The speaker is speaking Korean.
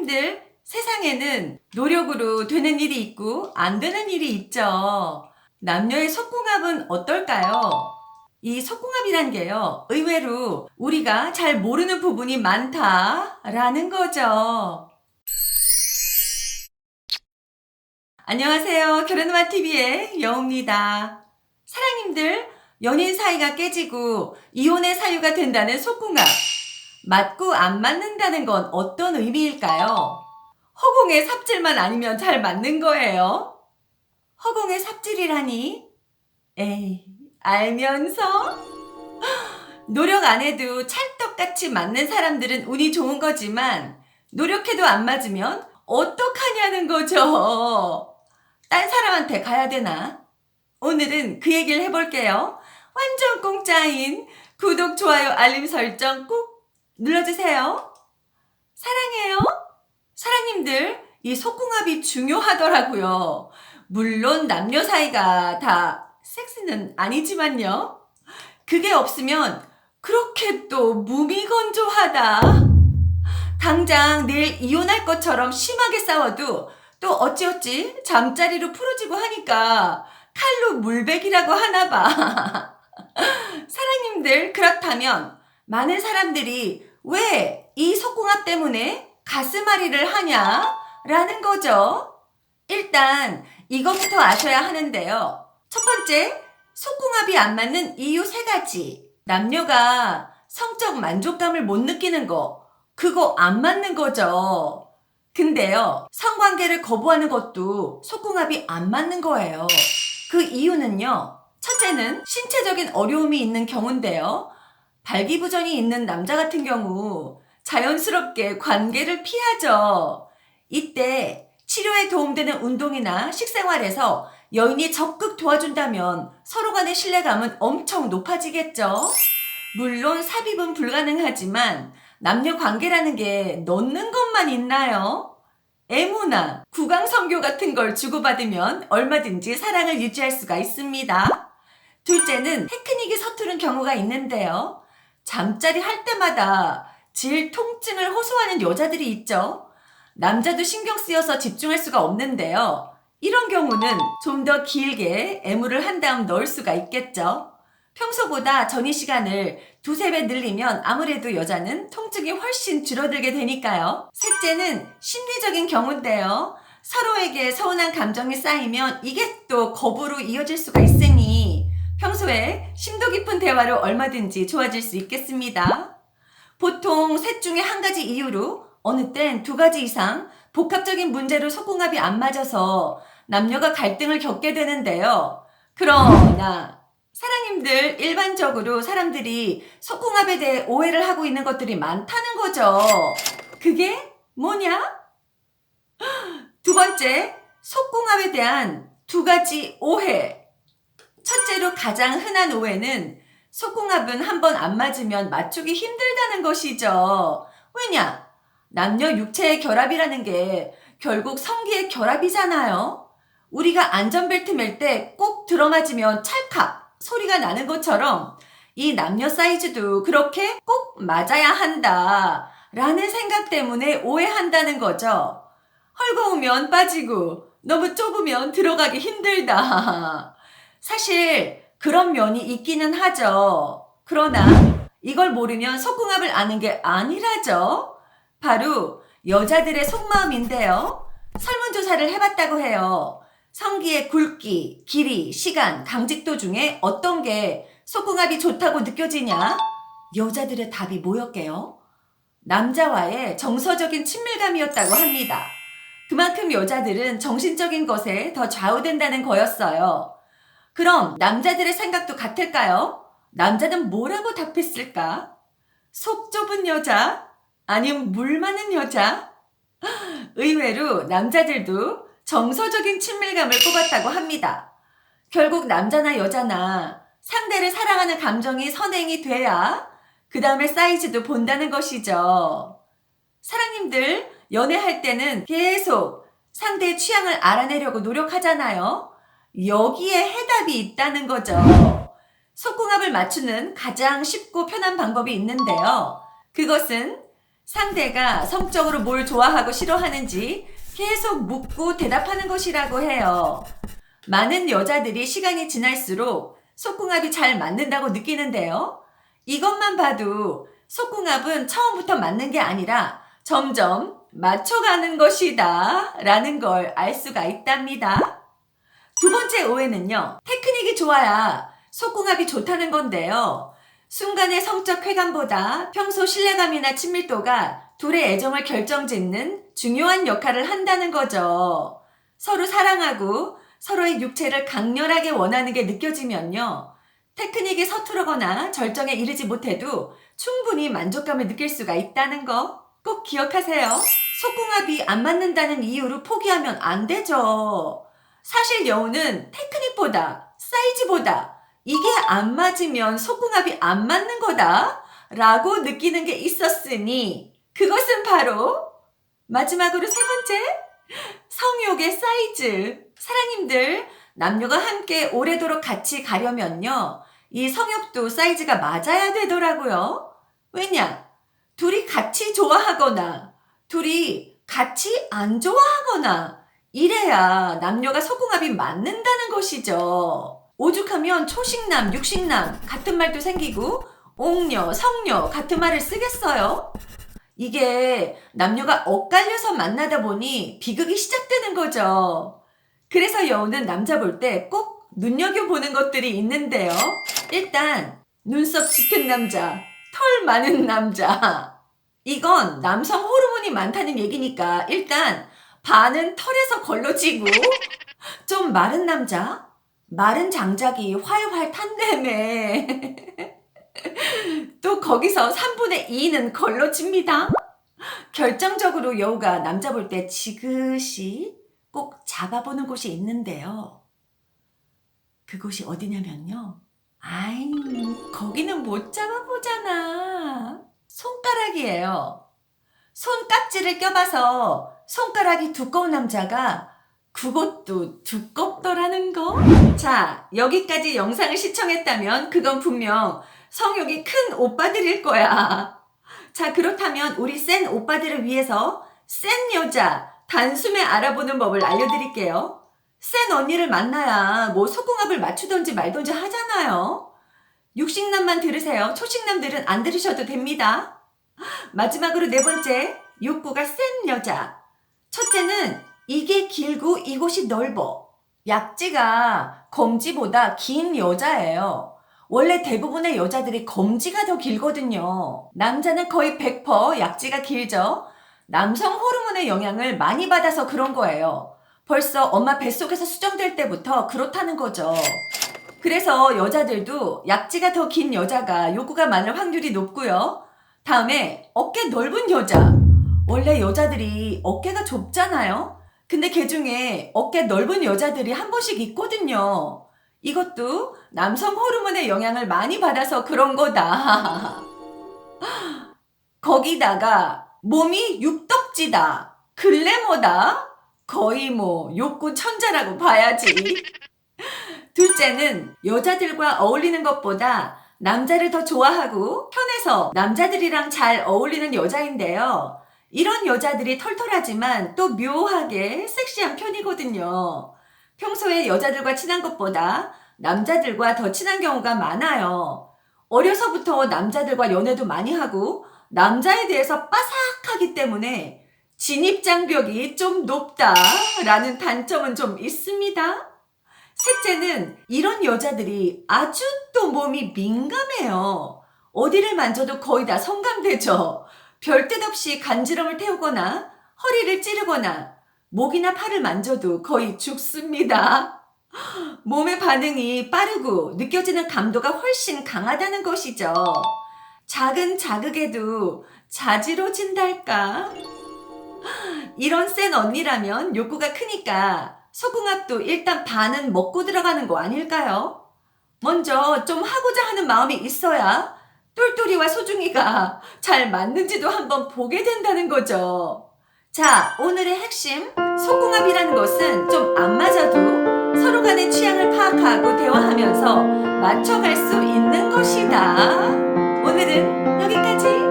사장님들, 세상에는 노력으로 되는 일이 있고 안 되는 일이 있죠. 남녀의 속궁합은 어떨까요? 이 속궁합이란 게요, 의외로 우리가 잘 모르는 부분이 많다라는 거죠. 안녕하세요. 결혼음악TV의 여우입니다. 사랑님들, 연인 사이가 깨지고 이혼의 사유가 된다는 속궁합. 맞고 안 맞는다는 건 어떤 의미일까요? 허공의 삽질만 아니면 잘 맞는 거예요. 허공의 삽질이라니? 에이, 알면서? 노력 안 해도 찰떡같이 맞는 사람들은 운이 좋은 거지만 노력해도 안 맞으면 어떡하냐는 거죠. 딴 사람한테 가야 되나? 오늘은 그 얘기를 해볼게요. 완전 공짜인 구독, 좋아요, 알림 설정 꼭 눌러주세요. 사랑해요. 사랑님들, 이 속궁합이 중요하더라고요. 물론 남녀 사이가 다 섹스는 아니지만요. 그게 없으면 그렇게 또 무미건조하다. 당장 내일 이혼할 것처럼 심하게 싸워도 또 어찌어찌 잠자리로 풀어지고 하니까 칼로 물베기라고 하나 봐. 사랑님들, 그렇다면 많은 사람들이 왜 이 속궁합 때문에 가슴앓이를 하냐? 라는 거죠. 일단 이것부터 아셔야 하는데요. 첫 번째, 속궁합이 안 맞는 이유 3가지. 남녀가 성적 만족감을 못 느끼는 거, 그거 안 맞는 거죠. 근데요, 성관계를 거부하는 것도 속궁합이 안 맞는 거예요. 그 이유는요, 첫째는 신체적인 어려움이 있는 경우인데요. 발기부전이 있는 남자 같은 경우 자연스럽게 관계를 피하죠. 이때 치료에 도움되는 운동이나 식생활에서 여인이 적극 도와준다면 서로 간의 신뢰감은 엄청 높아지겠죠. 물론 삽입은 불가능하지만 남녀 관계라는 게 넣는 것만 있나요? 애무나 구강성교 같은 걸 주고받으면 얼마든지 사랑을 유지할 수가 있습니다. 둘째는 테크닉이 서투른 경우가 있는데요. 잠자리 할 때마다 질 통증을 호소하는 여자들이 있죠. 남자도 신경 쓰여서 집중할 수가 없는데요. 이런 경우는 좀 더 길게 애무를 한 다음 넣을 수가 있겠죠. 평소보다 전이 시간을 2~3배 늘리면 아무래도 여자는 통증이 훨씬 줄어들게 되니까요. 셋째는 심리적인 경우인데요. 서로에게 서운한 감정이 쌓이면 이게 또 거부로 이어질 수가 있으니 평소에 심도 깊은 대화로 얼마든지 좋아질 수 있겠습니다. 보통 셋 중에 한 가지 이유로, 어느 땐 2가지 이상 복합적인 문제로 속궁합이 안 맞아서 남녀가 갈등을 겪게 되는데요. 그러나 사랑님들, 일반적으로 사람들이 속궁합에 대해 오해를 하고 있는 것들이 많다는 거죠. 그게 뭐냐? 두 번째, 속궁합에 대한 2가지 오해. 첫째로 가장 흔한 오해는 속궁합은 한번 안 맞으면 맞추기 힘들다는 것이죠. 왜냐? 남녀 육체의 결합이라는 게 결국 성기의 결합이잖아요. 우리가 안전벨트 맬 때 꼭 들어맞으면 찰칵 소리가 나는 것처럼 이 남녀 사이즈도 그렇게 꼭 맞아야 한다 라는 생각 때문에 오해한다는 거죠. 헐거우면 빠지고 너무 좁으면 들어가기 힘들다. 사실 그런 면이 있기는 하죠. 그러나 이걸 모르면 속궁합을 아는 게 아니라죠. 바로 여자들의 속마음인데요. 설문조사를 해봤다고 해요. 성기의 굵기, 길이, 시간, 강직도 중에 어떤 게 속궁합이 좋다고 느껴지냐? 여자들의 답이 뭐였게요? 남자와의 정서적인 친밀감이었다고 합니다. 그만큼 여자들은 정신적인 것에 더 좌우된다는 거였어요. 그럼 남자들의 생각도 같을까요? 남자는 뭐라고 답했을까? 속 좁은 여자? 아니면 물 많은 여자? 의외로 남자들도 정서적인 친밀감을 꼽았다고 합니다. 결국 남자나 여자나 상대를 사랑하는 감정이 선행이 돼야 그 다음에 사이즈도 본다는 것이죠. 사랑님들, 연애할 때는 계속 상대의 취향을 알아내려고 노력하잖아요. 여기에 해답이 있다는 거죠. 속궁합을 맞추는 가장 쉽고 편한 방법이 있는데요. 그것은 상대가 성적으로 뭘 좋아하고 싫어하는지 계속 묻고 대답하는 것이라고 해요. 많은 여자들이 시간이 지날수록 속궁합이 잘 맞는다고 느끼는데요. 이것만 봐도 속궁합은 처음부터 맞는 게 아니라 점점 맞춰가는 것이다 라는 걸 알 수가 있답니다. 두 번째 오해는요. 테크닉이 좋아야 속궁합이 좋다는 건데요. 순간의 성적 쾌감보다 평소 신뢰감이나 친밀도가 둘의 애정을 결정짓는 중요한 역할을 한다는 거죠. 서로 사랑하고 서로의 육체를 강렬하게 원하는 게 느껴지면요. 테크닉이 서투르거나 절정에 이르지 못해도 충분히 만족감을 느낄 수가 있다는 거 꼭 기억하세요. 속궁합이 안 맞는다는 이유로 포기하면 안 되죠. 사실 여우는 테크닉보다 사이즈보다 이게 안 맞으면 속궁합이 안 맞는 거다 라고 느끼는 게 있었으니 그것은 바로 마지막으로 세 번째 성욕의 사이즈. 사랑님들, 남녀가 함께 오래도록 같이 가려면요. 이 성욕도 사이즈가 맞아야 되더라고요. 왜냐? 둘이 같이 좋아하거나 둘이 같이 안 좋아하거나 이래야 남녀가 속궁합이 맞는다는 것이죠. 오죽하면 초식남, 육식남 같은 말도 생기고 옥녀, 성녀 같은 말을 쓰겠어요? 이게 남녀가 엇갈려서 만나다 보니 비극이 시작되는 거죠. 그래서 여우는 남자 볼 때 꼭 눈여겨보는 것들이 있는데요. 일단 눈썹 짙은 남자, 털 많은 남자. 이건 남성 호르몬이 많다는 얘기니까 일단 반은 털에서 걸러지고 좀 마른 남자, 마른 장작이 활활 탄다며. 또 거기서 3분의 2는 걸러집니다. 결정적으로 여우가 남자 볼 때 지그시 꼭 잡아보는 곳이 있는데요. 그곳이 어디냐면요. 아이, 거기는 못 잡아보잖아. 손가락이에요. 손깍지를 껴봐서 손가락이 두꺼운 남자가 그것도 두껍더라는 거. 자, 여기까지 영상을 시청했다면 그건 분명 성욕이 큰 오빠들일 거야. 자, 그렇다면 우리 센 오빠들을 위해서 센 여자 단숨에 알아보는 법을 알려드릴게요. 센 언니를 만나야 뭐 속궁합을 맞추던지 말던지 하잖아요. 육식남만 들으세요. 초식남들은 안 들으셔도 됩니다. 마지막으로 네 번째, 욕구가 센 여자. 첫째는 이게 길고 이곳이 넓어. 약지가 검지보다 긴 여자예요. 원래 대부분의 여자들이 검지가 더 길거든요. 남자는 거의 100% 약지가 길죠. 남성 호르몬의 영향을 많이 받아서 그런 거예요. 벌써 엄마 뱃속에서 수정될 때부터 그렇다는 거죠. 그래서 여자들도 약지가 더 긴 여자가 욕구가 많을 확률이 높고요. 다음에 어깨 넓은 여자. 원래 여자들이 어깨가 좁잖아요. 근데 그중에 어깨 넓은 여자들이 한 번씩 있거든요. 이것도 남성 호르몬의 영향을 많이 받아서 그런 거다. 거기다가 몸이 육덕지다. 글래머다. 거의 뭐 욕구 천자라고 봐야지. 둘째는 여자들과 어울리는 것보다 남자를 더 좋아하고 편해서 남자들이랑 잘 어울리는 여자인데요. 이런 여자들이 털털하지만 또 묘하게 섹시한 편이거든요. 평소에 여자들과 친한 것보다 남자들과 더 친한 경우가 많아요. 어려서부터 남자들과 연애도 많이 하고 남자에 대해서 빠삭하기 때문에 진입장벽이 좀 높다라는 단점은 좀 있습니다. 셋째는 이런 여자들이 아주 또 몸이 민감해요. 어디를 만져도 거의 다 성감되죠. 별 뜻 없이 간지럼을 태우거나 허리를 찌르거나 목이나 팔을 만져도 거의 죽습니다. 몸의 반응이 빠르고 느껴지는 감도가 훨씬 강하다는 것이죠. 작은 자극에도 자지러진달까? 이런 센 언니라면 욕구가 크니까 속궁합도 일단 반은 먹고 들어가는 거 아닐까요? 먼저 좀 하고자 하는 마음이 있어야 똘똘이와 소중이가 잘 맞는지도 한번 보게 된다는 거죠. 자, 오늘의 핵심 속궁합이라는 것은 좀 안 맞아도 서로 간의 취향을 파악하고 대화하면서 맞춰갈 수 있는 것이다. 오늘은 여기까지.